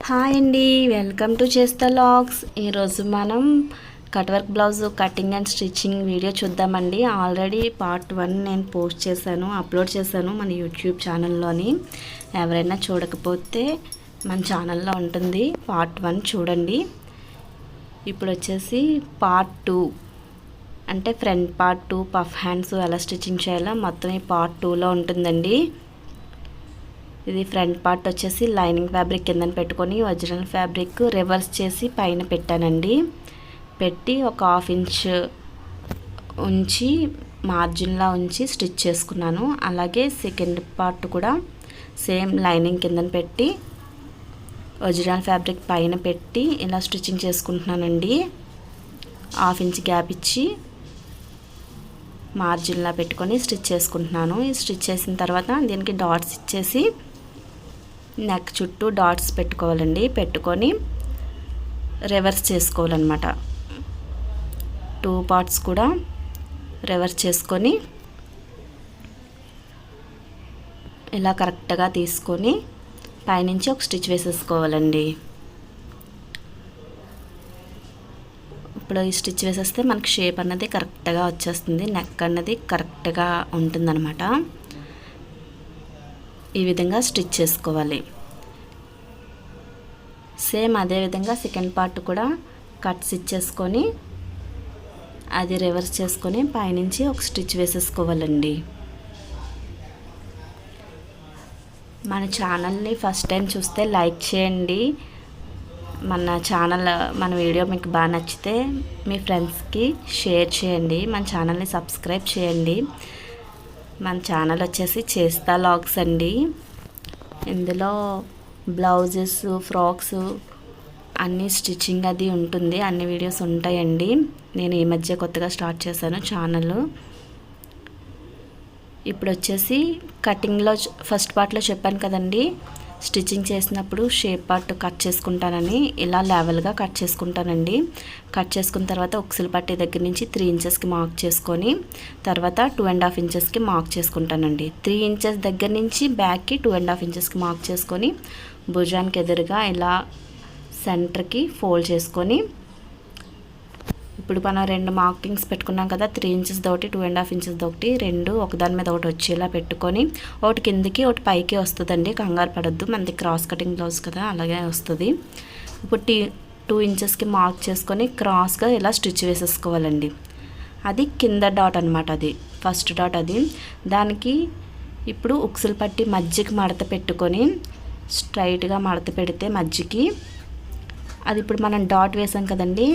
Hi అండి, welcome to చేస్తా logs. ఈరోజు మనం cut work blouse cutting and stitching video చూద్దామండి. ఆల్రెడీ పార్ట్ 1 నేను పోస్ట్ చేశాను, అప్లోడ్ చేశాను మన యూట్యూబ్ ఛానల్లోని. ఎవరైనా చూడకపోతే మన ఛానల్లో ఉంటుంది, పార్ట్ 1 చూడండి. ఇప్పుడు వచ్చేసి పార్ట్ 2 అంటే ఫ్రంట్ పార్ట్ 2 పఫ్ హ్యాండ్స్ ఎలా స్టిచ్చింగ్ చేయాలో మొత్తం ఈ పార్ట్ 2లో ఉంటుందండి. ఇది ఫ్రంట్ పార్ట్ వచ్చేసి లైనింగ్ ఫ్యాబ్రిక్ కిందన పెట్టుకొని ఒరిజినల్ ఫ్యాబ్రిక్ రివర్స్ చేసి పైన పెట్టానండి. పెట్టి ఒక 1/2 ఇంచ్ ఉంచి మార్జిన్లా ఉంచి స్టిచ్ చేసుకున్నాను. అలాగే సెకండ్ పార్ట్ కూడా సేమ్ లైనింగ్ కిందన పెట్టి ఒరిజినల్ ఫ్యాబ్రిక్ పైన పెట్టి ఇలా స్టిచ్చింగ్ చేసుకుంటున్నానండి. 1/2 ఇంచ్ గ్యాప్ ఇచ్చి మార్జిన్లా పెట్టుకొని స్టిచ్ చేసుకుంటున్నాను. ఈ స్టిచ్ చేసిన తర్వాత దీనికి డాట్స్ ఇచ్చేసి నెక్ చుట్టూ డాట్స్ పెట్టుకోవాలండి. పెట్టుకొని రివర్స్ చేసుకోవాలన్నమాట. 2 పార్ట్స్ కూడా రివర్స్ చేసుకొని ఇలా కరెక్ట్గా తీసుకొని పైనుంచి ఒక స్టిచ్ వేసేసుకోవాలండి. ఇప్పుడు ఈ స్టిచ్ వేసేస్తే మనకి షేప్ అన్నది కరెక్ట్గా వచ్చేస్తుంది, నెక్ అన్నది కరెక్ట్గా ఉంటుందన్నమాట. ఈ విధంగా స్టిచ్ చేసుకోవాలి. సేమ్ అదే విధంగా సెకండ్ పార్ట్ కూడా కట్స్ ఇచ్చేసుకొని అది రివర్స్ చేసుకొని పైనుంచి ఒక స్టిచ్ వేసేసుకోవాలండి. మన ఛానల్ని ఫస్ట్ టైం చూస్తే లైక్ చేయండి. మన వీడియో మీకు బాగా నచ్చితే మీ ఫ్రెండ్స్కి షేర్ చేయండి. మన ఛానల్ని సబ్స్క్రైబ్ చేయండి. మన ఛానల్ వచ్చేసి చేస్తా లాగ్స్ అండి. ఇందులో బ్లౌజెస్, ఫ్రాక్స్ అన్నీ స్టిచ్చింగ్ అది ఉంటుంది, అన్ని వీడియోస్ ఉంటాయండి. నేను ఈ మధ్య కొత్తగా స్టార్ట్ చేశాను ఛానల్. ఇప్పుడు వచ్చేసి కటింగ్లో ఫస్ట్ పార్ట్లో చెప్పాను కదండి, స్టిచ్చింగ్ చేసినప్పుడు షేప్ పార్ట్ కట్ చేసుకుంటానని. ఇలా లెవెల్గా కట్ చేసుకుంటానండి. కట్ చేసుకున్న తర్వాత ఉక్సులు పట్టి దగ్గర నుంచి 3 ఇంచెస్కి మార్క్ చేసుకొని తర్వాత 2.5 ఇంచెస్కి మార్క్ చేసుకుంటానండి. 3 ఇంచెస్ దగ్గర నుంచి బ్యాక్కి 2.5 ఇంచెస్కి మార్క్ చేసుకొని భుజానికి ఎదురుగా ఇలా సెంటర్కి ఫోల్డ్ చేసుకొని, ఇప్పుడు మనం 2 మార్కింగ్స్ పెట్టుకున్నాం కదా, 3 ఇంచెస్ ఒకటి 2.5 ఇంచెస్ ఒకటి, 2 ఒకదాని మీద ఒకటి వచ్చేలా పెట్టుకొని ఒకటి కిందికి ఒకటి పైకి వస్తుందండి. కంగారు పడద్దు, మనది క్రాస్ కటింగ్ బ్లౌజ్ కదా, అలాగే వస్తుంది. ఇప్పుడు 2 ఇంచెస్కి మార్క్ చేసుకొని క్రాస్గా ఇలా స్టిచ్ వేసేసుకోవాలండి. అది కింద డాట్ అనమాట, అది ఫస్ట్ డాట్. అది దానికి ఇప్పుడు ఉక్సులు పట్టి మధ్యకి మడత పెట్టుకొని స్ట్రైట్గా మడత పెడితే మధ్యకి అది ఇప్పుడు మనం డాట్ వేసాం కదండి,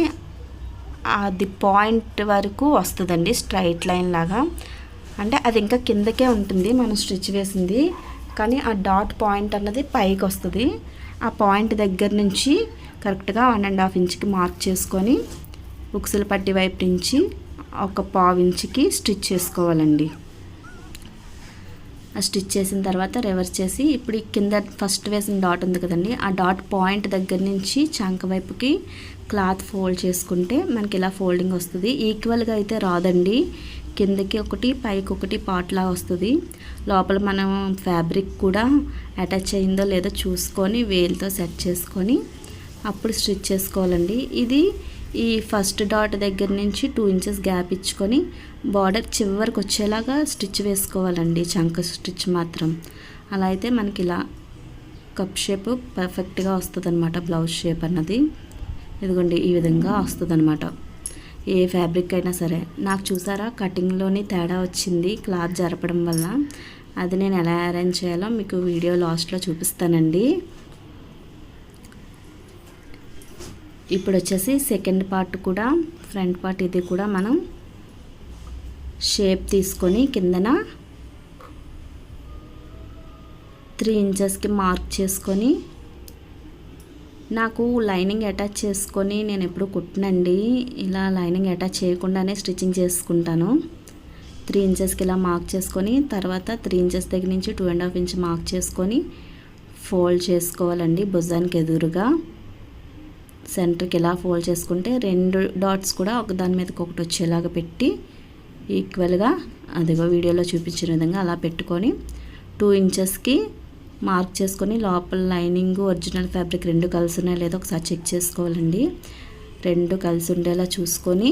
అది పాయింట్ వరకు వస్తుందండి, స్ట్రైట్ లైన్ లాగా. అంటే అది ఇంకా కిందకే ఉంటుంది మనం స్టిచ్ వేసింది, కానీ ఆ డాట్ పాయింట్ అన్నది పైకి వస్తుంది. ఆ పాయింట్ దగ్గర నుంచి కరెక్ట్గా 1.5 ఇంచ్కి మార్క్ చేసుకొని ఉక్సులు పట్టి వైపు నుంచి ఒక 1/4 ఇంచ్కి స్టిచ్ చేసుకోవాలండి. ఆ స్టిచ్ చేసిన తర్వాత రివర్స్ చేసి ఇప్పుడు కింద ఫస్ట్ వేసిన డాట్ ఉంది కదండి, ఆ డాట్ పాయింట్ దగ్గర నుంచి చంక వైపుకి క్లాత్ ఫోల్డ్ చేసుకుంటే మనకి ఇలా ఫోల్డింగ్ వస్తుంది. ఈక్వల్గా అయితే రాదండి, కిందకి ఒకటి పైకి ఒకటి పార్ట్లా వస్తుంది. లోపల మనం ఫ్యాబ్రిక్ కూడా అటాచ్ అయిందో లేదో చూసుకొని వేలుతో సెట్ చేసుకొని అప్పుడు స్టిచ్ చేసుకోవాలండి. ఇది ఈ ఫస్ట్ డాట్ దగ్గర నుంచి 2 ఇంచెస్ గ్యాప్ ఇచ్చుకొని బార్డర్ చివరికి వచ్చేలాగా స్టిచ్ వేసుకోవాలండి, చంక స్టిచ్ మాత్రం. అలా అయితే మనకి ఇలా కప్ షేప్ పర్ఫెక్ట్గా వస్తుంది అనమాట, బ్లౌజ్ షేప్ అన్నది. ఇదిగోండి ఈ విధంగా వస్తుంది అనమాట. ఏ ఫ్యాబ్రిక్ అయినా సరే. నాకు చూసారా కటింగ్లోని తేడా వచ్చింది క్లాత్ జరపడం వల్ల. అది నేను ఎలా అరేంజ్ చేయాలో మీకు వీడియో లాస్ట్లో చూపిస్తానండి. ఇప్పుడు వచ్చేసి సెకండ్ పార్ట్ కూడా ఫ్రంట్ పార్ట్ ఇది కూడా మనం షేప్ తీసుకొని కిందన 3 ఇంచెస్కి మార్క్ చేసుకొని, నాకు లైనింగ్ అటాచ్ చేసుకొని నేను ఎప్పుడు కుట్టనండి, ఇలా లైనింగ్ అటాచ్ చేయకుండానే స్టిచ్చింగ్ చేసుకుంటాను. 3 ఇంచెస్కి ఇలా మార్క్ చేసుకొని తర్వాత 3 ఇంచెస్ దగ్గర నుంచి 2.5 ఇంచ్ మార్క్ చేసుకొని ఫోల్డ్ చేసుకోవాలండి. భుజానికి ఎదురుగా సెంటర్కి ఇలా ఫోల్డ్ చేసుకుంటే 2 డాట్స్ కూడా ఒకదాని మీదకి ఒకటి వచ్చేలాగా పెట్టి ఈక్వల్గా అదిగో వీడియోలో చూపించిన విధంగా అలా పెట్టుకొని 2 ఇంచెస్కి మార్క్ చేసుకొని లోపల లైనింగ్ ఒరిజినల్ ఫ్యాబ్రిక్ రెండు కలిసి ఉన్నాయో లేదో ఒకసారి చెక్ చేసుకోవాలండి. రెండు కలిసి ఉండేలా చూసుకొని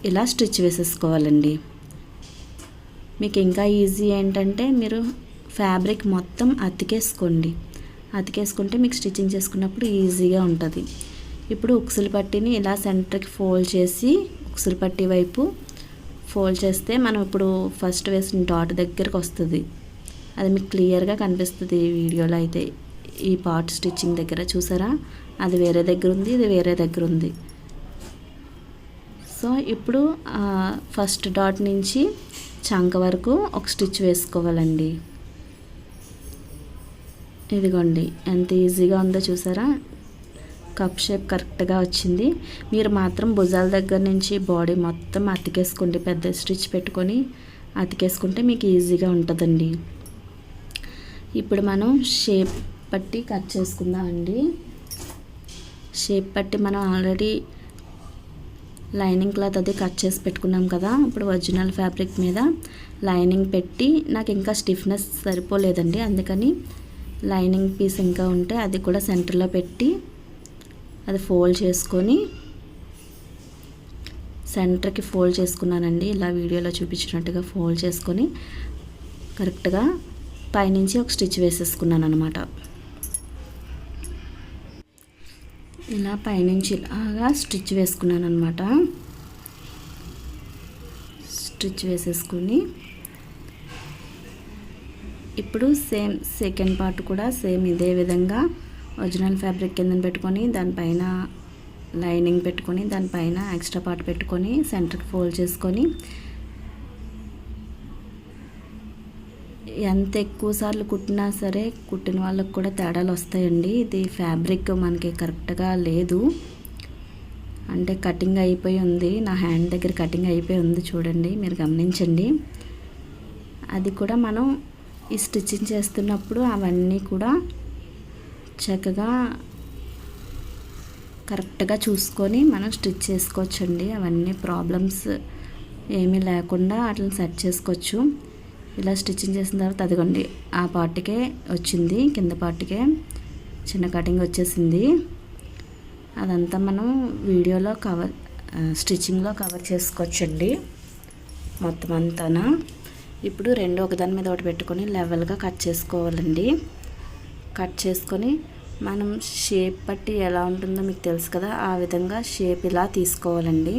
ఇలా స్టిచ్ వేసేసుకోవాలండి. మీకు ఇంకా ఈజీ ఏంటంటే మీరు ఫ్యాబ్రిక్ మొత్తం అతికేసుకోండి. అతికేసుకుంటే మీకు స్టిచ్చింగ్ చేసుకున్నప్పుడు ఈజీగా ఉంటుంది. ఇప్పుడు ఉక్సులు పట్టీని ఇలా సెంటర్కి ఫోల్డ్ చేసి ఉక్సులు పట్టీ వైపు ఫోల్డ్ చేస్తే మనం ఇప్పుడు ఫస్ట్ వేసిన డాట్ దగ్గరకు వస్తుంది. అది మీకు క్లియర్గా కనిపిస్తుంది ఈ వీడియోలో అయితే. ఈ పార్ట్ స్టిచ్చింగ్ దగ్గర చూసారా, అది వేరే దగ్గర ఉంది, ఇది వేరే దగ్గర ఉంది. సో ఇప్పుడు ఫస్ట్ డాట్ నుంచి చంక వరకు ఒక స్టిచ్ వేసుకోవాలండి. ఇదిగోండి ఎంత ఈజీగా ఉందో చూసారా, కప్ షేప్ కరెక్ట్గా వచ్చింది. మీరు మాత్రం భుజాల దగ్గర నుంచి బాడీ మొత్తం అతికేసుకోండి. పెద్ద స్టిచ్ పెట్టుకొని అతికేసుకుంటే మీకు ఈజీగా ఉంటుందండి. ఇప్పుడు మనం షేప్ పట్టి కట్ చేసుకుందామండి. షేప్ పట్టి మనం ఆల్రెడీ లైనింగ్ క్లాత్ అది కట్ చేసి పెట్టుకున్నాం కదా. ఇప్పుడు ఒరిజినల్ ఫ్యాబ్రిక్ మీద లైనింగ్ పెట్టి నాకు ఇంకా స్టిఫ్నెస్ సరిపోలేదండి, అందుకని లైనింగ్ పీస్ ఇంకా ఉంటే అది కూడా సెంటర్లో పెట్టి అది ఫోల్డ్ చేసుకొని సెంటర్కి ఫోల్డ్ చేసుకున్నానండి. ఇలా వీడియోలో చూపించినట్టుగా ఫోల్డ్ చేసుకొని కరెక్ట్గా పైనుంచి ఒక స్టిచ్ వేసేసుకున్నాను అనమాట. ఇలా పైనుంచి ఇలాగా స్టిచ్ వేసుకున్నాను అనమాట. స్టిచ్ వేసేసుకుని ఇప్పుడు సేమ్ సెకండ్ పార్ట్ కూడా సేమ్ ఇదే విధంగా ఒరిజినల్ ఫ్యాబ్రిక్ కింద పెట్టుకొని దానిపైన లైనింగ్ పెట్టుకొని దానిపైన ఎక్స్ట్రా పార్ట్ పెట్టుకొని సెంటర్కి ఫోల్డ్ చేసుకొని ఎంత ఎక్కువ సార్లు కుట్టినా సరే కుట్టిన వాళ్ళకి కూడా తేడాలు వస్తాయండి. ఇది ఫ్యాబ్రిక్ మనకి కరెక్ట్గా లేదు, అంటే కటింగ్ అయిపోయి ఉంది. నా హ్యాండ్ దగ్గర కటింగ్ అయిపోయి ఉంది చూడండి, మీరు గమనించండి. అది కూడా మనం ఈ స్టిచ్చింగ్ చేస్తున్నప్పుడు అవన్నీ కూడా చక్కగా కరెక్ట్గా చూసుకొని మనం స్టిచ్ చేసుకోవచ్చండి. అవన్నీ ప్రాబ్లమ్స్ ఏమీ లేకుండా అట్లా సెట్ చేసుకోవచ్చు. ఇలా స్టిచ్చింగ్ చేసిన తర్వాత అదిగోండి ఆ పార్ట్కే వచ్చింది, కింద పార్ట్కే చిన్న కటింగ్ వచ్చేసింది. అదంతా మనం వీడియోలో స్టిచ్చింగ్లో కవర్ చేసుకోవచ్చండి మొత్తం అంతానా. ఇప్పుడు రెండు ఒకదాని మీద ఒకటి పెట్టుకొని లెవెల్గా కట్ చేసుకోవాలండి. కట్ చేసుకొని మనం షేప్ పట్టి ఎలా ఉంటుందో మీకు తెలుసు కదా, ఆ విధంగా షేప్ ఇలా తీసుకోవాలండి.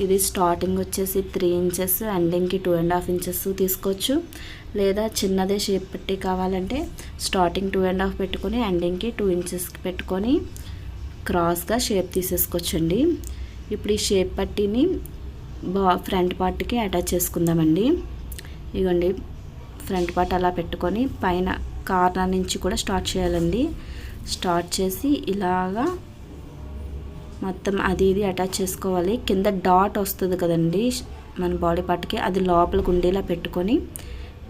ఇది స్టార్టింగ్ వచ్చేసి 3 ఇంచెస్, ఎండింగ్కి 2.5 ఇంచెస్ తీసుకోవచ్చు. లేదా చిన్నదే షేప్ పట్టి కావాలంటే స్టార్టింగ్ 2.5 పెట్టుకొని ఎండింగ్కి 2 ఇంచెస్కి పెట్టుకొని క్రాస్గా షేప్ తీసేసుకోవచ్చండి. ఇప్పుడు ఈ షేప్ పట్టీని ఫ్రంట్ పార్ట్కి అటాచ్ చేసుకుందామండి. ఇదిగోండి ఫ్రంట్ పార్ట్ అలా పెట్టుకొని పైన కార్నర్ నుంచి కూడా స్టార్ట్ చేయాలండి. స్టార్ట్ చేసి ఇలాగా మొత్తం అది ఇది అటాచ్ చేసుకోవాలి. కింద డాట్ వస్తుంది కదండి మన బాడీ పార్ట్కి, అది లోపలికి ఉండేలా పెట్టుకొని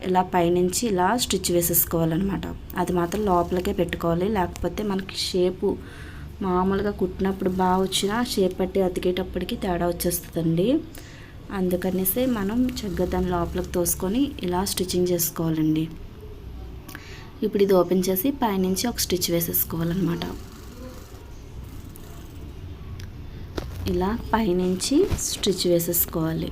ఇలా పైనుంచి ఇలా స్టిచ్ వేసేసుకోవాలన్నమాట. అది మాత్రం లోపలికే పెట్టుకోవాలి, లేకపోతే మనకి షేపు మామూలుగా కుట్టినప్పుడు బాగా వచ్చినా షేప్ పట్టి అతికేటప్పటికి తేడా వచ్చేస్తుందండి. అందుకనేసి మనం చక్కగా దాని లోపలికి తోసుకొని ఇలా స్టిచ్చింగ్ చేసుకోవాలండి. ఇప్పుడు ఇది ఓపెన్ చేసి పైనుంచి ఒక స్టిచ్ వేసేసుకోవాలన్నమాట. ఇలా పైనుంచి స్టిచ్ వేసేసుకోవాలి.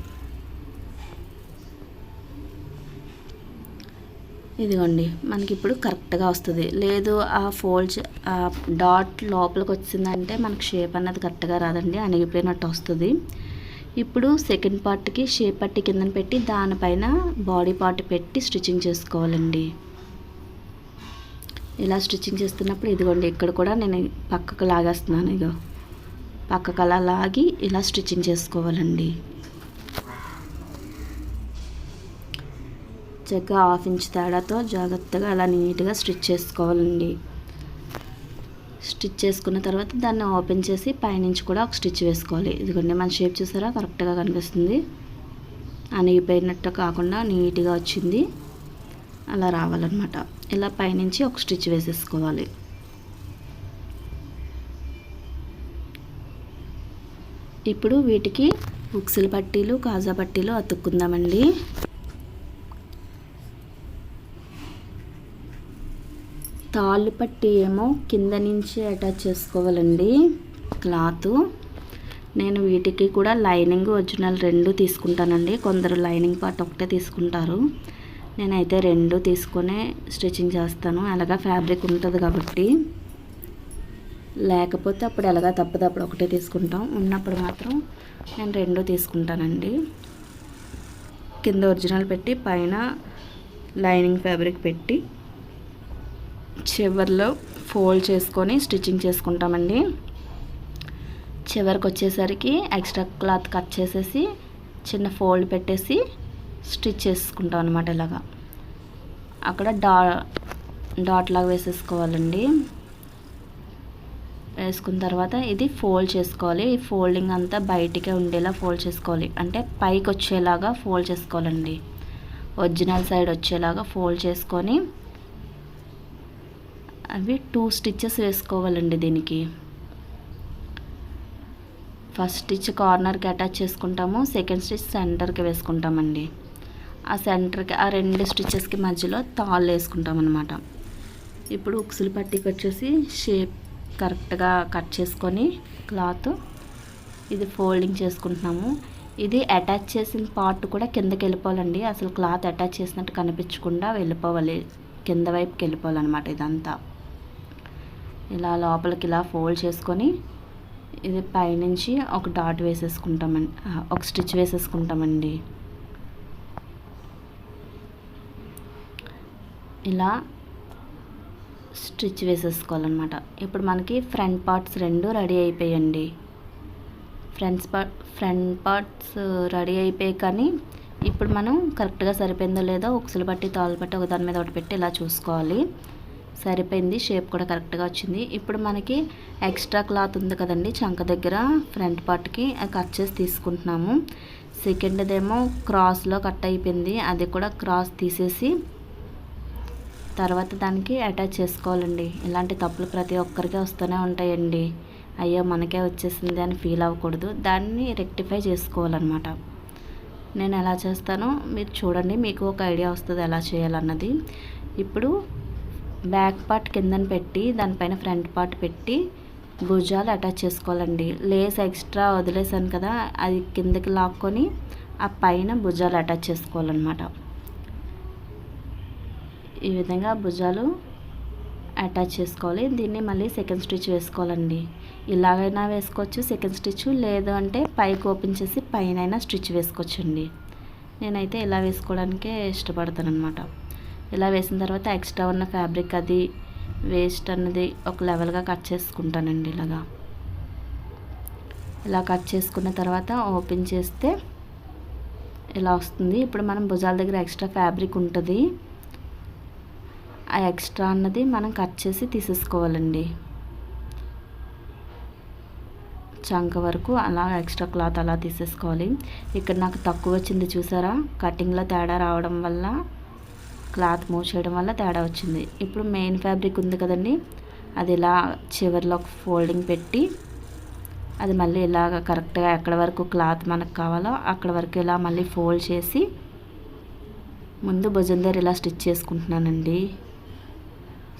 ఇదిగోండి మనకి ఇప్పుడు కరెక్ట్గా వస్తుంది. లేదు ఆ ఫోల్డ్ ఆ డాట్ లోపలికి వచ్చిందంటే మనకు షేప్ అన్నది కరెక్ట్గా రాదండి, అణిగిపోయినట్టు వస్తుంది. ఇప్పుడు సెకండ్ పార్ట్కి షేప్ పట్టి కిందన పెట్టి దానిపైన బాడీ పార్ట్ పెట్టి స్టిచ్చింగ్ చేసుకోవాలండి. ఇలా స్టిచ్చింగ్ చేస్తున్నప్పుడు ఇదిగోండి ఇక్కడ కూడా నేను పక్కకు లాగేస్తున్నాను. ఇగో పక్కకు అలా లాగి ఇలా స్టిచ్చింగ్ చేసుకోవాలండి. చక్కగా 1/2 ఇంచ్ తేడాతో జాగ్రత్తగా అలా నీట్గా స్టిచ్ చేసుకోవాలండి. స్టిచ్ చేసుకున్న తర్వాత దాన్ని ఓపెన్ చేసి పైనుంచి కూడా ఒక స్టిచ్ వేసుకోవాలి. ఇదిగోండి మన షేప్ చూసారా కరెక్ట్గా కనిపిస్తుంది, అణిగిపోయినట్టు కాకుండా నీట్గా వచ్చింది. అలా రావాలన్నమాట. ఇలా పైనుంచి ఒక స్టిచ్ వేసేసుకోవాలి. ఇప్పుడు వీటికి ఉక్సుల పట్టీలు కాజా పట్టీలు అతుక్కుందామండి. తాళ్ళు పట్టి ఏమో కింద నుంచి అటాచ్ చేసుకోవాలండి క్లాత్. నేను వీటికి కూడా లైనింగ్ ఒరిజినల్ రెండు తీసుకుంటానండి. కొందరు లైనింగ్ పార్ట్ ఒకటే తీసుకుంటారు. నేనైతే రెండు తీసుకొని స్టిచ్చింగ్ చేస్తాను. అలాగా ఫ్యాబ్రిక్ ఉంటుంది కాబట్టి, లేకపోతే అప్పుడు ఎలాగా తప్పదు, అప్పుడు ఒకటే తీసుకుంటాం. ఉన్నప్పుడు మాత్రం నేను రెండు తీసుకుంటానండి. కింద ఒరిజినల్ పెట్టి పైన లైనింగ్ ఫ్యాబ్రిక్ పెట్టి చివర్లో ఫోల్డ్ చేసుకొని స్టిచ్చింగ్ చేసుకుంటామండి. చివరికి వచ్చేసరికి ఎక్స్ట్రా క్లాత్ కట్ చేసేసి చిన్న ఫోల్డ్ పెట్టేసి స్టిచ్ చేసుకుంటాం అనమాట. ఇలాగా అక్కడ డాట్ లాగా వేసేసుకోవాలండి. వేసుకున్న తర్వాత ఇది ఫోల్డ్ చేసుకోవాలి. ఈ ఫోల్డింగ్ అంతా బయటికే ఉండేలా ఫోల్డ్ చేసుకోవాలి. అంటే పైకి వచ్చేలాగా ఫోల్డ్ చేసుకోవాలండి. ఒరిజినల్ సైడ్ వచ్చేలాగా ఫోల్డ్ చేసుకొని అవి 2 స్టిచ్చెస్ వేసుకోవాలండి. దీనికి ఫస్ట్ స్టిచ్ కార్నర్కి అటాచ్ చేసుకుంటాము, సెకండ్ స్టిచ్ సెంటర్కి వేసుకుంటామండి. ఆ సెంటర్కి ఆ 2 స్టిచ్చెస్కి మధ్యలో తాళ్ళు వేసుకుంటాం అన్నమాట. ఇప్పుడు ఉక్సులు పట్టీకి వచ్చేసి షేప్ కరెక్ట్గా కట్ చేసుకొని క్లాత్ ఇది ఫోల్డింగ్ చేసుకుంటున్నాము. ఇది అటాచ్ చేసిన పార్ట్ కూడా కిందకి వెళ్ళిపోవాలండి. అసలు క్లాత్ అటాచ్ చేసినట్టు కనిపించకుండా వెళ్ళిపోవాలి, కింద వైపుకి వెళ్ళిపోవాలన్నమాట. ఇదంతా ఇలా లోపలికి ఇలా ఫోల్డ్ చేసుకొని ఇది పైనుంచి ఒక డాట్ వేసేసుకుంటామండి, ఒక స్టిచ్ వేసేసుకుంటామండి. ఇలా స్టిచ్ వేసేసుకోవాలన్నమాట. ఇప్పుడు మనకి ఫ్రంట్ పార్ట్స్ రెండు రెడీ అయిపోయాయండి. ఫ్రంట్ పార్ట్స్ రెడీ అయిపోయాయి. కానీ ఇప్పుడు మనం కరెక్ట్గా సరిపోయిందో లేదో ఉక్సులు పట్టి తాళ్ళు పట్టి ఒక దాని మీద ఒకటి పెట్టి ఇలా చూసుకోవాలి. సరిపోయింది, షేప్ కూడా కరెక్ట్గా వచ్చింది. ఇప్పుడు మనకి ఎక్స్ట్రా క్లాత్ ఉంది కదండి చంక దగ్గర ఫ్రంట్ పార్ట్కి, కట్ చేసి తీసుకుంటున్నాము. సెకండ్దేమో క్రాస్లో కట్ అయిపోయింది, అది కూడా క్రాస్ తీసేసి తర్వాత దానికి అటాచ్ చేసుకోవాలండి. ఇలాంటి తప్పులు ప్రతి ఒక్కరికి వస్తూనే ఉంటాయండి. అయ్యో మనకే వచ్చేసింది అని ఫీల్ అవ్వకూడదు, దాన్ని రెక్టిఫై చేసుకోవాలన్నమాట. నేను ఎలా చేస్తానో మీరు చూడండి, మీకు ఒక ఐడియా వస్తుంది ఎలా చేయాలన్నది. ఇప్పుడు బ్యాక్ పార్ట్ కిందన పెట్టి దానిపైన ఫ్రంట్ పార్ట్ పెట్టి భుజాలు అటాచ్ చేసుకోవాలండి. లేస్ ఎక్స్ట్రా వదిలేసాను కదా, అది కిందకి లాక్కొని ఆ పైన భుజాలు అటాచ్ చేసుకోవాలన్నమాట. ఈ విధంగా భుజాలు అటాచ్ చేసుకోవాలి. దీన్ని మళ్ళీ సెకండ్ స్టిచ్ వేసుకోవాలండి. ఇలాగైనా వేసుకోవచ్చు సెకండ్ స్టిచ్, లేదు అంటే పైకి ఓపెన్ చేసి పైన స్టిచ్ వేసుకోవచ్చండి. నేనైతే ఇలా వేసుకోవడానికే ఇష్టపడతాను అనమాట. ఇలా వేసిన తర్వాత ఎక్స్ట్రా ఉన్న ఫ్యాబ్రిక్ అది వేస్ట్ అన్నది ఒక లెవెల్గా కట్ చేసుకుంటానండి. ఇలా కట్ చేసుకున్న తర్వాత ఓపెన్ చేస్తే ఇలా వస్తుంది. ఇప్పుడు మనం భుజాల దగ్గర ఎక్స్ట్రా ఫ్యాబ్రిక్ ఉంటుంది, ఆ ఎక్స్ట్రా అన్నది మనం కట్ చేసి తీసేసుకోవాలండి. చంక వరకు అలా ఎక్స్ట్రా క్లాత్ అలా తీసేసుకోవాలి. ఇక్కడ నాకు తక్కువ వచ్చింది చూసారా, కటింగ్లో తేడా రావడం వల్ల, క్లాత్ మూవ్ చేయడం వల్ల తేడా వచ్చింది. ఇప్పుడు మెయిన్ ఫ్యాబ్రిక్ ఉంది కదండి, అది ఇలా చివరిలో ఒక ఫోల్డింగ్ పెట్టి అది మళ్ళీ ఇలాగ కరెక్ట్గా ఎక్కడ వరకు క్లాత్ మనకు కావాలో అక్కడ వరకు ఇలా మళ్ళీ ఫోల్డ్ చేసి ముందు భుజం దగ్గర ఇలా స్టిచ్ చేసుకుంటున్నానండి.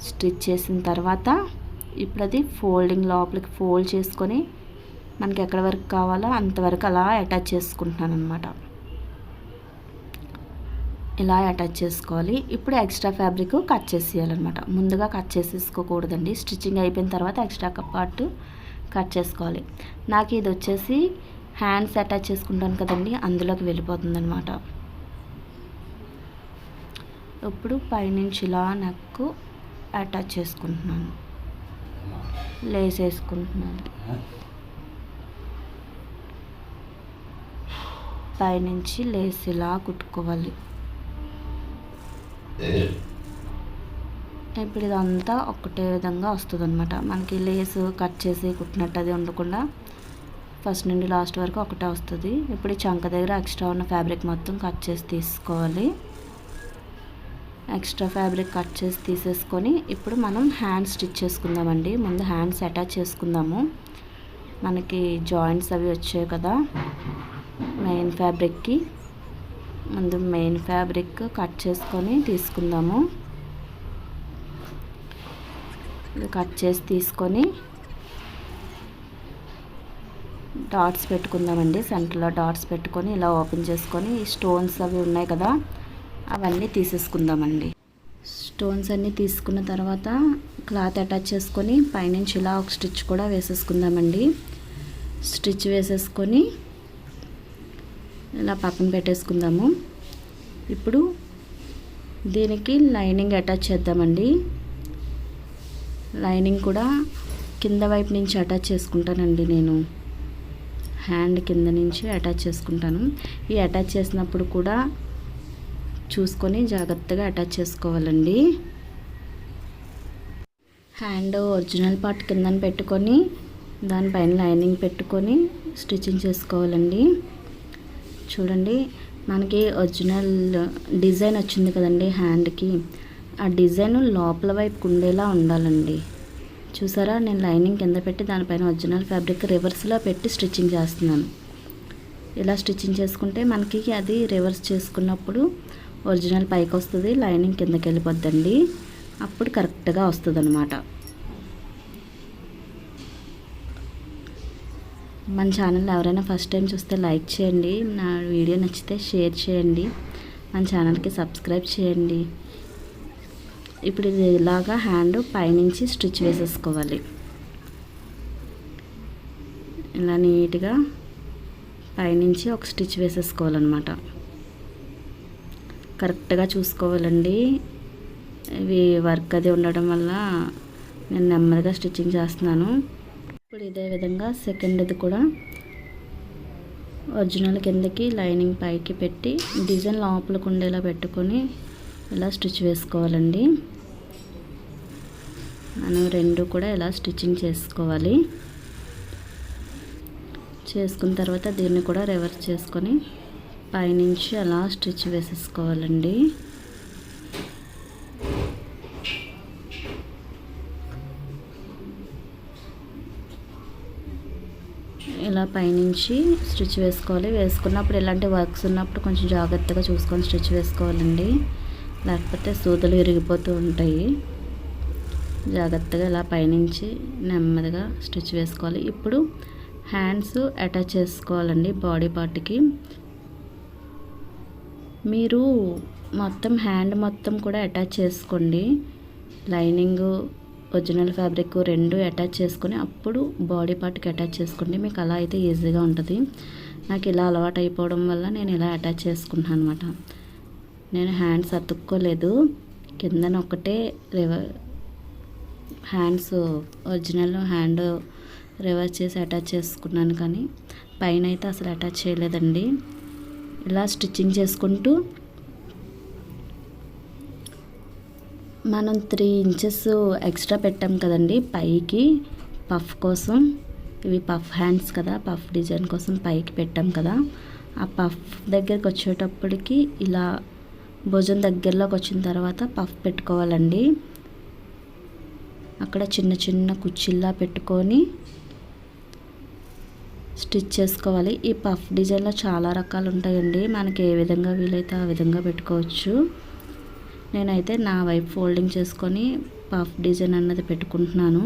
స్టిచ్ చేసిన తర్వాత ఇప్పుడు అది ఫోల్డింగ్ లోపలికి ఫోల్డ్ చేసుకొని మనకి ఎక్కడ వరకు కావాలో అంతవరకు అలా అటాచ్ చేసుకుంటున్నాను అనమాట. ఇలా అటాచ్ చేసుకోవాలి. ఇప్పుడు ఎక్స్ట్రా ఫ్యాబ్రిక్ కట్ చేసేయాలన్నమాట. ముందుగా కట్ చేసేసుకోకూడదండి, స్టిచ్చింగ్ అయిపోయిన తర్వాత ఎక్స్ట్రా పార్ట్ కట్ చేసుకోవాలి. నాకు ఇది వచ్చేసి హ్యాండ్స్ అటాచ్ చేసుకుంటాను కదండి, అందులోకి వెళ్ళిపోతుంది అనమాట. ఇప్పుడు పైనుంచి ఇలా నెక్ అటాచ్ చేసుకుంటున్నాను, లేస్ వేసుకుంటున్నాను. పైనుంచి లేస్ ఇలా కుట్టుకోవాలి. ఇప్పుడు ఇదంతా ఒకటే విధంగా వస్తుంది అనమాట. మనకి లేసు కట్ చేసి కుట్టినట్టు అది ఉండకుండా ఫస్ట్ నుండి లాస్ట్ వరకు ఒకటే వస్తుంది. ఇప్పుడు ఈ చంక దగ్గర ఎక్స్ట్రా ఉన్న ఫ్యాబ్రిక్ మొత్తం కట్ చేసి తీసుకోవాలి. ఎక్స్ట్రా ఫ్యాబ్రిక్ కట్ చేసి తీసేసుకొని ఇప్పుడు మనం హ్యాండ్స్ స్టిచ్ చేసుకుందామండి. ముందు హ్యాండ్స్ అటాచ్ చేసుకుందాము. మనకి జాయింట్స్ అవి వచ్చాయి కదా మెయిన్ ఫ్యాబ్రిక్కి, ముందు మెయిన్ ఫ్యాబ్రిక్ కట్ చేసుకొని తీసుకుందాము. కట్ చేసి తీసుకొని డాట్స్ పెట్టుకుందామండి. సెంటర్లో డాట్స్ పెట్టుకొని ఇలా ఓపెన్ చేసుకొని ఈ స్టోన్స్ అవి ఉన్నాయి కదా అవన్నీ తీసేసుకుందామండి. స్టోన్స్ అన్నీ తీసుకున్న తర్వాత క్లాత్ అటాచ్ చేసుకొని పైనుంచి ఇలా ఒక స్టిచ్ కూడా వేసేసుకుందామండి. స్టిచ్ వేసేసుకొని ఇలా పక్కన పెట్టేసుకుందాము. ఇప్పుడు దీనికి లైనింగ్ అటాచ్ చేద్దామండి. లైనింగ్ కూడా కింద వైపు నుంచి అటాచ్ చేసుకుంటానండి. నేను హ్యాండ్ కింద నుంచి అటాచ్ చేసుకుంటాను. ఈ అటాచ్ చేసినప్పుడు కూడా చూసుకొని జాగ్రత్తగా అటాచ్ చేసుకోవాలండి. హ్యాండ్ ఒరిజినల్ పార్ట్ కిందన పెట్టుకొని దానిపైన లైనింగ్ పెట్టుకొని స్టిచ్చింగ్ చేసుకోవాలండి. చూడండి, మనకి ఒరిజినల్ డిజైన్ వచ్చింది కదండి హ్యాండ్కి. ఆ డిజైన్ లోపల వైపు ఉండేలా ఉండాలండి. చూసారా, నేను లైనింగ్ కింద పెట్టి దానిపైన ఒరిజినల్ ఫ్యాబ్రిక్ రివర్స్లో పెట్టి స్టిచ్చింగ్ చేస్తున్నాను. ఇలా స్టిచ్చింగ్ చేసుకుంటే మనకి అది రివర్స్ చేసుకున్నప్పుడు ఒరిజినల్ పైకి వస్తుంది, లైనింగ్ కిందకి వెళ్ళిపోద్దండి. అప్పుడు కరెక్ట్గా వస్తుంది అన్నమాట. మన ఛానల్ ఎవరైనా ఫస్ట్ టైం చూస్తే లైక్ చేయండి, నా వీడియో నచ్చితే షేర్ చేయండి, మన ఛానల్కి సబ్స్క్రైబ్ చేయండి. ఇప్పుడు ఇది ఇలాగా హ్యాండ్ పైనుంచి స్టిచ్ వేసేసుకోవాలి. ఇలా నీట్గా పైనుంచి ఒక స్టిచ్ వేసేసుకోవాలన్నమాట. కరెక్ట్గా చూసుకోవాలండి. ఇవి వర్క్ అది ఉండడం వల్ల నేను నెమ్మదిగా స్టిచ్చింగ్ చేస్తున్నాను. ఇప్పుడు ఇదే విధంగా సెకండ్ది కూడా ఒరిజినల్ కిందకి లైనింగ్ పైకి పెట్టి డిజైన్ లోపలికి ఉండేలా పెట్టుకొని ఇలా స్టిచ్ వేసుకోవాలండి. మనం రెండు కూడా ఇలా స్టిచ్చింగ్ చేసుకోవాలి. చేసుకున్న తర్వాత దీన్ని కూడా రివర్స్ చేసుకొని పైనుంచి అలా స్టిచ్ వేసేసుకోవాలండి. ఇలా పైనుంచి స్టిచ్ వేసుకోవాలి. వేసుకున్నప్పుడు ఇలాంటి వర్క్స్ ఉన్నప్పుడు కొంచెం జాగ్రత్తగా చూసుకొని స్టిచ్ వేసుకోవాలండి, లేకపోతే సూదులు విరిగిపోతూ ఉంటాయి. జాగ్రత్తగా ఇలా పైనుంచి నెమ్మదిగా స్టిచ్ వేసుకోవాలి. ఇప్పుడు హ్యాండ్స్ అటాచ్ చేసుకోవాలండి బాడీ పార్ట్కి. మీరు మొత్తం హ్యాండ్ మొత్తం కూడా అటాచ్ చేసుకోండి. లైనింగ్ ఒరిజినల్ ఫ్యాబ్రిక్ రెండు అటాచ్ చేసుకొని అప్పుడు బాడీ పార్ట్కి అటాచ్ చేసుకోండి. మీకు అలా అయితే ఈజీగా ఉంటుంది. నాకు ఇలా అలవాటు అయిపోవడం వల్ల నేను ఇలా అటాచ్ చేసుకుంటాను అనమాట. నేను హ్యాండ్స్ అతుక్కోలేదు, కిందన ఒకటే హ్యాండ్స్ ఒరిజినల్ హ్యాండ్ రివర్స్ చేసి అటాచ్ చేసుకున్నాను, కానీ పైన అయితే అసలు అటాచ్ చేయలేదండి. ఇలా స్టిచ్చింగ్ చేసుకుంటూ మనం 3 ఇంచెస్ ఎక్స్ట్రా పెట్టాం కదండి పైకి పఫ్ కోసం. ఇవి పఫ్ హ్యాండ్స్ కదా, పఫ్ డిజైన్ కోసం పైకి పెట్టాం కదా. ఆ పఫ్ దగ్గరికి వచ్చేటప్పటికి ఇలా భుజం దగ్గరలోకి వచ్చిన తర్వాత పఫ్ పెట్టుకోవాలండి. అక్కడ చిన్న చిన్న కుచ్చిల్లా పెట్టుకొని స్టిచ్ చేసుకోవాలి. ఈ పఫ్ డిజైన్లో చాలా రకాలు ఉంటాయండి, మనకి ఏ విధంగా వీలైతే ఆ విధంగా పెట్టుకోవచ్చు. నేనైతే నా వైపు ఫోల్డింగ్ చేసుకొని పఫ్ డిజైన్ అన్నది పెట్టుకుంటున్నాను.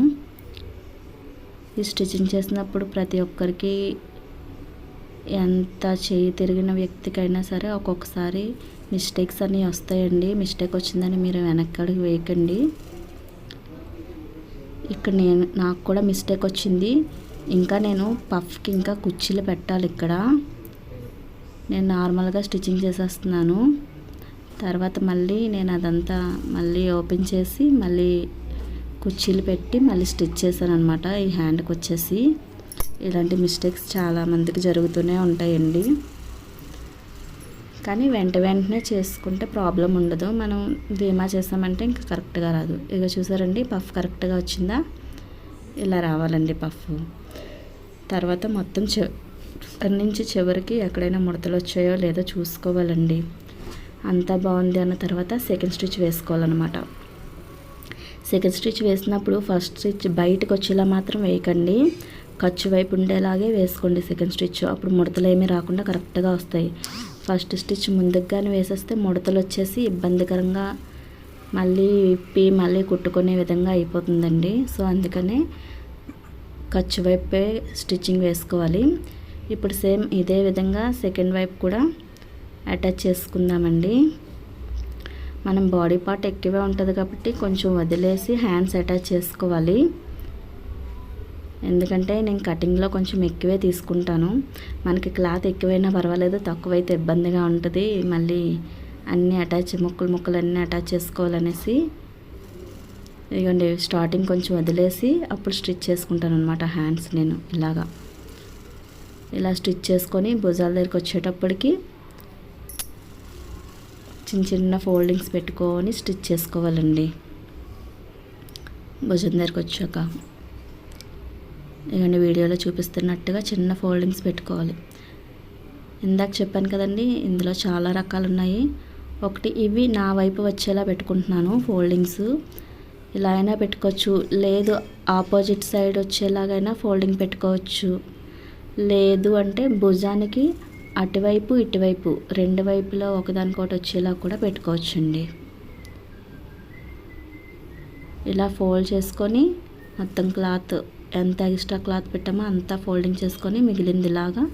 ఈ స్టిచ్చింగ్ చేసినప్పుడు ప్రతి ఒక్కరికి, ఎంత చేయి తిరిగిన వ్యక్తికైనా సరే ఒక్కొక్కసారి మిస్టేక్స్ అన్నీ వస్తాయండి. మిస్టేక్ వచ్చిందని మీరు వెనక్కడికి వేయకండి. ఇక్కడ నాకు కూడా మిస్టేక్ వచ్చింది. ఇంకా నేను పఫ్కి ఇంకా కుర్చీలు పెట్టాలి. ఇక్కడ నేను నార్మల్గా స్టిచ్చింగ్ చేసేస్తున్నాను. తర్వాత మళ్ళీ నేను అదంతా మళ్ళీ ఓపెన్ చేసి మళ్ళీ కుర్చీలు పెట్టి మళ్ళీ స్టిచ్ చేశాను అనమాట. ఈ హ్యాండ్కి వచ్చేసి ఇలాంటి మిస్టేక్స్ చాలామందికి జరుగుతూనే ఉంటాయండి, కానీ వెంటనే చేసుకుంటే ప్రాబ్లం ఉండదు. మనం ధీమా చేసామంటే ఇంకా కరెక్ట్గా రాదు. ఇక చూసారండి, పఫ్ కరెక్ట్గా వచ్చిందా? ఇలా రావాలండి పఫ్. తర్వాత మొత్తం చివరి నుంచి చివరికి ఎక్కడైనా ముడతలు వచ్చాయో లేదో చూసుకోవాలండి. అంతా బాగుంది అన్న తర్వాత సెకండ్ స్టిచ్ వేసుకోవాలన్నమాట. సెకండ్ స్టిచ్ వేసినప్పుడు ఫస్ట్ స్టిచ్ బయటకు వచ్చేలా మాత్రం వేయకండి, ఖర్చు వైపు ఉండేలాగే వేసుకోండి సెకండ్ స్టిచ్. అప్పుడు ముడతలు ఏమీ రాకుండా కరెక్ట్గా వస్తాయి. ఫస్ట్ స్టిచ్ ముందుగానే వేసేస్తే ముడతలు వచ్చేసి ఇబ్బందికరంగా మళ్ళీ విప్పి మళ్ళీ కుట్టుకునే విధంగా అయిపోతుందండి. సో అందుకనే ఖర్చు వైపే స్టిచ్చింగ్ వేసుకోవాలి. ఇప్పుడు సేమ్ ఇదే విధంగా సెకండ్ వైపు కూడా అటాచ్ చేసుకుందామండి. మనం బాడీ పార్ట్ ఎక్కువే ఉంటుంది కాబట్టి కొంచెం వదిలేసి హ్యాండ్స్ అటాచ్ చేసుకోవాలి. ఎందుకంటే నేను కటింగ్లో కొంచెం ఎక్కువే తీసుకుంటాను. మనకి క్లాత్ ఎక్కువైనా పర్వాలేదు, తక్కువైతే ఇబ్బందిగా ఉంటుంది. మళ్ళీ అన్నీ ముక్కలు అన్నీ అటాచ్ చేసుకోవాలనేసి ఇదిగోండి స్టార్టింగ్ కొంచెం వదిలేసి అప్పుడు స్టిచ్ చేసుకుంటాను అనమాట హ్యాండ్స్. నేను ఇలా స్టిచ్ చేసుకొని భుజాల దగ్గరికి వచ్చేటప్పటికి చిన్న ఫోల్డింగ్స్ పెట్టుకొని స్టిచ్ చేసుకోవాలండి. భుజం దగ్గరికి వచ్చాక ఇవన్నీ వీడియోలో చూపిస్తున్నట్టుగా చిన్న ఫోల్డింగ్స్ పెట్టుకోవాలి. ఇందాక చెప్పాను కదండి, ఇందులో చాలా రకాలు ఉన్నాయి. ఒకటి ఇవి నా వైపు వచ్చేలా పెట్టుకుంటున్నాను ఫోల్డింగ్స్. ఇలా అయినా పెట్టుకోవచ్చు, లేదు ఆపోజిట్ సైడ్ వచ్చేలాగైనా ఫోల్డింగ్ పెట్టుకోవచ్చు. లేదు అంటే భుజానికి అటువైపు ఇటువైపు రెండు వైపులో ఒకదానికొకటి వచ్చేలా కూడా పెట్టుకోవచ్చండి. ఇలా ఫోల్డ్ చేసుకొని మొత్తం క్లాత్ ఎంత ఎక్స్ట్రా క్లాత్ పెట్టామో అంతా ఫోల్డింగ్ చేసుకొని మిగిలింది ఇలాగా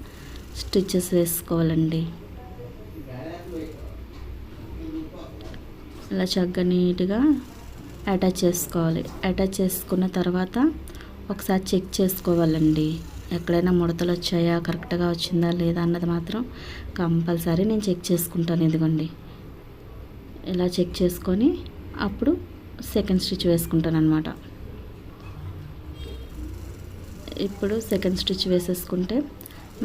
స్టిచెస్ వేసుకోవాలండి. ఇలా చక్కగా నీట్గా అటాచ్ చేసుకోవాలి. అటాచ్ చేసుకున్న తర్వాత ఒకసారి చెక్ చేసుకోవాలండి. ఎక్కడైనా ముడతలు వచ్చాయా, కరెక్ట్గా వచ్చిందా లేదా అన్నది మాత్రం కంపల్సరీ నేను చెక్ చేసుకుంటాను. ఇదిగోండి ఇలా చెక్ చేసుకొని అప్పుడు సెకండ్ స్టిచ్ వేసుకుంటాను అనమాట. ఇప్పుడు సెకండ్ స్టిచ్ వేసేసుకుంటే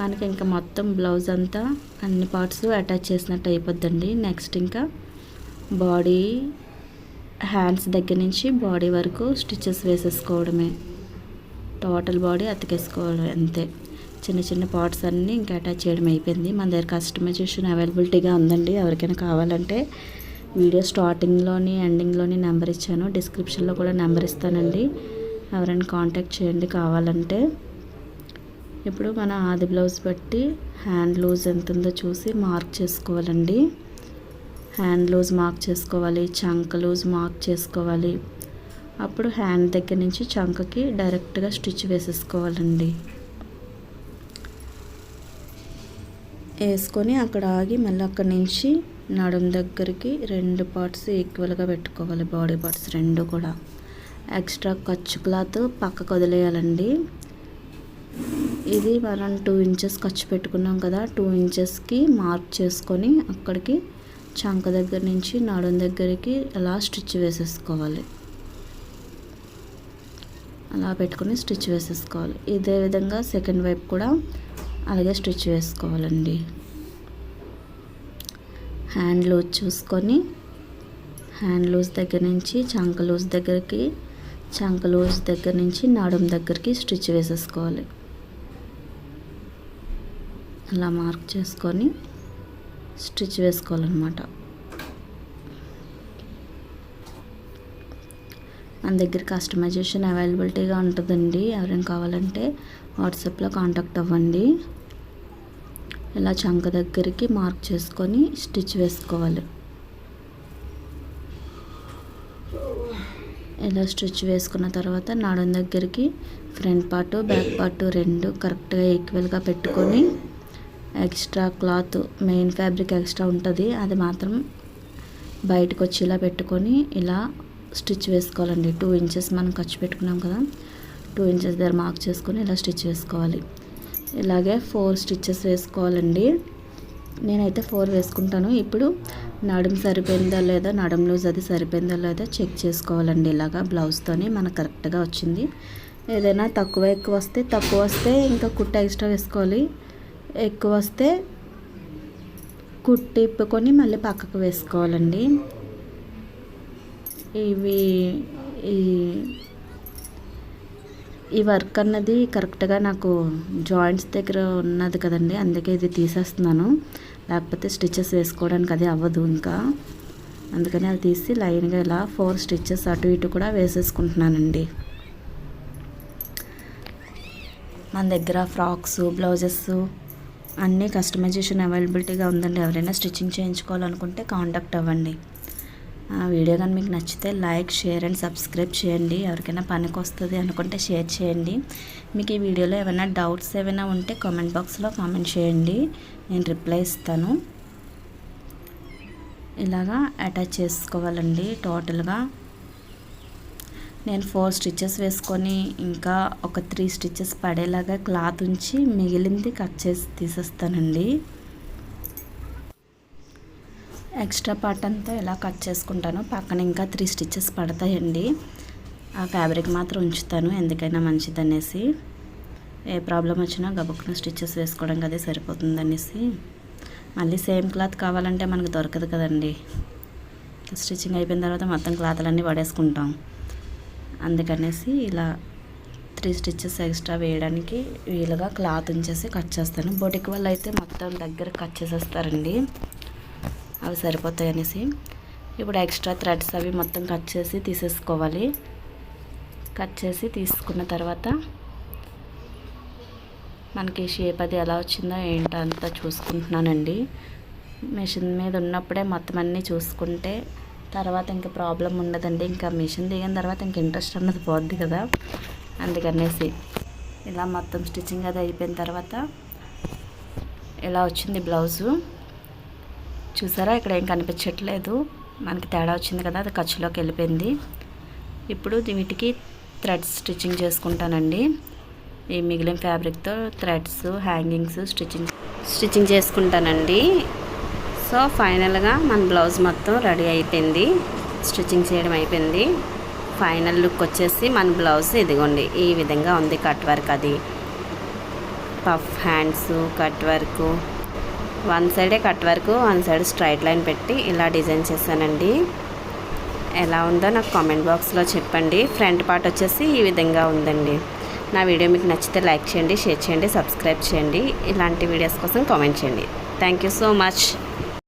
మనకి ఇంకా మొత్తం బ్లౌజ్ అంతా అన్ని పార్ట్స్ అటాచ్ చేసినట్టు అయిపోద్దండి. నెక్స్ట్ ఇంకా బాడీ హ్యాండ్స్ దగ్గర నుంచి బాడీ వరకు స్టిచెస్ వేసేసుకోవడమే. టోటల్ బాడీ అతికేసుకోవడం అంతే. చిన్న పార్ట్స్ అన్నీ ఇంకా అటాచ్ చేయడం అయిపోయింది. మన దగ్గర కస్టమైజేషన్ అవైలబిలిటీగా ఉందండి. ఎవరికైనా కావాలంటే వీడియో స్టార్టింగ్లోని ఎండింగ్లోని నెంబర్ ఇచ్చాను, డిస్క్రిప్షన్లో కూడా నెంబర్ ఇస్తానండి. ఎవరైనా కాంటాక్ట్ చేయండి కావాలంటే. ఇప్పుడు మన ఆది బ్లౌజ్ బట్టి హ్యాండ్ లూజ్ ఎంత ఉందో చూసి మార్క్ చేసుకోవాలండి. హ్యాండ్ లూజ్ మార్క్ చేసుకోవాలి, చంక లూజ్ మార్క్ చేసుకోవాలి. అప్పుడు హ్యాండ్ దగ్గర నుంచి చంకకి డైరెక్ట్గా స్టిచ్ వేసేసుకోవాలండి. వేసుకొని అక్కడ ఆగి మళ్ళీ అక్కడి నుంచి నడుం దగ్గరికి రెండు పార్ట్స్ ఈక్వల్గా పెట్టుకోవాలి. బాడీ పార్ట్స్ రెండు కూడా. ఎక్స్ట్రా ఖర్చు క్లాత్ పక్కకు వదిలేయాలండి. ఇది మనం 2 ఇంచెస్ ఖర్చు పెట్టుకున్నాం కదా, 2 ఇంచెస్కి మార్క్ చేసుకొని అక్కడికి చంక దగ్గర నుంచి నడుం దగ్గరికి అలా స్టిచ్ వేసేసుకోవాలి. అలా పెట్టుకొని స్టిచ్ వేసేసుకోవాలి. ఇదే విధంగా సెకండ్ వైపు కూడా అలాగే స్టిచ్ వేసుకోవాలండి. హ్యాండ్ లూజ్ చూసుకొని హ్యాండ్ లూజ్ దగ్గర నుంచి చంక లూజ్ దగ్గరికి, చంక లూజ్ దగ్గర నుంచి నడుం దగ్గరికి స్టిచ్ వేసేసుకోవాలి. అలా మార్క్ చేసుకొని స్టిచ్ వేసుకోవాలన్నమాట. మన దగ్గర కస్టమైజేషన్ అవైలబిలిటీగా ఉంటుందండి. ఎవరైనా కావాలంటే వాట్సాప్లో కాంటాక్ట్ అవ్వండి. ఇలా చంక దగ్గరికి మార్క్ చేసుకొని స్టిచ్ వేసుకోవాలి. ఇలా స్టిచ్ వేసుకున్న తర్వాత నడుం దగ్గరికి ఫ్రంట్ పార్ట్ బ్యాక్ పార్ట్ రెండు కరెక్ట్గా ఈక్వల్గా పెట్టుకొని extra cloth main fabric extra ఉంటుంది, అది మాత్రం బయటకు వచ్చేలా పెట్టుకొని ఇలా స్టిచ్ వేసుకోవాలండి. 2 ఇంచెస్ మనం ఖర్చు పెట్టుకున్నాం కదా, 2 ఇంచెస్ దగ్గర మార్క్ చేసుకొని ఇలా స్టిచ్ వేసుకోవాలి. ఇలాగే 4 స్టిచ్చెస్ వేసుకోవాలండి. నేనైతే 4 వేసుకుంటాను. ఇప్పుడు నడుం సరిపోయిందా లేదా, నడుం లూజ్ అది సరిపోయిందా లేదా చెక్ చేసుకోవాలండి. ఇలాగా బ్లౌజ్తోని మనకు కరెక్ట్గా వచ్చింది. ఏదైనా ఎక్కువ వస్తే ఇంకా కుట్టు ఎక్స్ట్రా వేసుకోవాలి. ఎక్కువ వస్తే కుట్టి ఇప్పుకొని మళ్ళీ పక్కకు వేసుకోవాలండి. ఈ వర్క్ అన్నది కరెక్ట్గా నాకు జాయింట్స్ దగ్గర ఉన్నది కదండి, అందుకే ఇది తీసేస్తున్నాను. లేకపోతే స్టిచెస్ వేసుకోవడానికి అది అవ్వదు ఇంకా. అందుకని అది తీసి లైన్గా ఇలా 4 స్టిచెస్ అటు ఇటు కూడా వేసేసుకుంటున్నానండి. మన దగ్గర ఫ్రాక్స్, బ్లౌజెస్ అన్నీ కస్టమైజేషన్ అవైలబిలిటీగా ఉందండి. ఎవరైనా స్టిచ్చింగ్ చేయించుకోవాలనుకుంటే కాంటాక్ట్ అవ్వండి. ఆ వీడియో కానీ మీకు నచ్చితే లైక్, షేర్ అండ్ సబ్స్క్రైబ్ చేయండి. ఎవరికైనా పనికి వస్తుంది అనుకుంటే షేర్ చేయండి. మీకు ఈ వీడియోలో ఏమైనా డౌట్స్ ఏమైనా ఉంటే కామెంట్ బాక్స్లో కామెంట్ చేయండి, నేను రిప్లై ఇస్తాను. ఇలాగా అటాచ్ చేసుకోవాలండి. టోటల్గా నేను 4 స్టిచెస్ వేసుకొని ఇంకా ఒక 3 స్టిచెస్ పడేలాగా క్లాత్ ఉంచి మిగిలింది కట్ చేసి తీసేస్తానండి. ఎక్స్ట్రా పార్ట్ అంతా ఇలా కట్ చేసుకుంటాను. పక్కన ఇంకా 3 స్టిచెస్ పడతాయండి. ఆ ఫ్యాబ్రిక్ మాత్రం ఉంచుతాను, ఎందుకైనా మంచిది అనేసి. ఏ ప్రాబ్లం వచ్చినా గబుక్కున స్టిచెస్ వేసుకోవడం అదే సరిపోతుంది అనేసి. మళ్ళీ సేమ్ క్లాత్ కావాలంటే మనకు దొరకదు కదండి. స్టిచ్చింగ్ అయిపోయిన తర్వాత మొత్తం క్లాత్లన్నీ పడేసుకుంటాం. అందుకనేసి ఇలా 3 స్టిచెస్ ఎక్స్ట్రా వేయడానికి వీలుగా క్లాత్ ఉంచేసి కట్ చేస్తాను. బొటిక్ వాళ్ళు అయితే మొత్తం దగ్గర కట్ చేసేస్తారండి, అవి సరిపోతాయి అనేసి. ఇప్పుడు ఎక్స్ట్రా థ్రెడ్స్ అవి మొత్తం కట్ చేసి తీసేసుకోవాలి. కట్ చేసి తీసుకున్న తర్వాత మనకి షేప్ అది ఎలా వచ్చిందో ఏంటో అంతా చూసుకుంటున్నానండి. మిషన్ మీద ఉన్నప్పుడే మొత్తం అన్నీ చూసుకుంటే తర్వాత ఇంకా ప్రాబ్లం ఉండదండి. ఇంకా మిషన్ దిగిన తర్వాత ఇంక ఇంట్రెస్ట్ అన్నది పోద్ది కదా, అందుకనేసి. ఇలా మొత్తం స్టిచ్చింగ్ అది అయిపోయిన తర్వాత ఇలా వచ్చింది బ్లౌజు. చూసారా, ఇక్కడ ఏం కనిపించట్లేదు, మనకి తేడా వచ్చింది కదా, అది ఖర్చులోకి వెళ్ళిపోయింది. ఇప్పుడు వీటికి థ్రెడ్స్ స్టిచ్చింగ్ చేసుకుంటానండి. ఈ మిగిలిన ఫ్యాబ్రిక్తో థ్రెడ్స్, హ్యాంగింగ్స్ స్టిచ్చింగ్ చేసుకుంటానండి. సో ఫైనల్గా మన బ్లౌజ్ మొత్తం రెడీ అయిపోయింది, స్టిచ్చింగ్ చేయడం అయిపోయింది. ఫైనల్ లుక్ వచ్చేసి మన బ్లౌజ్ ఇదిగోండి, ఈ విధంగా ఉంది. కట్ వర్క్ అది, puff hands, cut work, one సైడే cut work, one side straight line పెట్టి ఇలా డిజైన్ చేశానండి. ఎలా ఉందో నాకు కామెంట్ బాక్స్లో చెప్పండి. ఫ్రంట్ పార్ట్ వచ్చేసి ఈ విధంగా ఉందండి. నా వీడియో మీకు నచ్చితే లైక్ చేయండి, షేర్ చేయండి, సబ్స్క్రైబ్ చేయండి. ఇలాంటి వీడియోస్ కోసం కామెంట్ చేయండి. Thank you so much.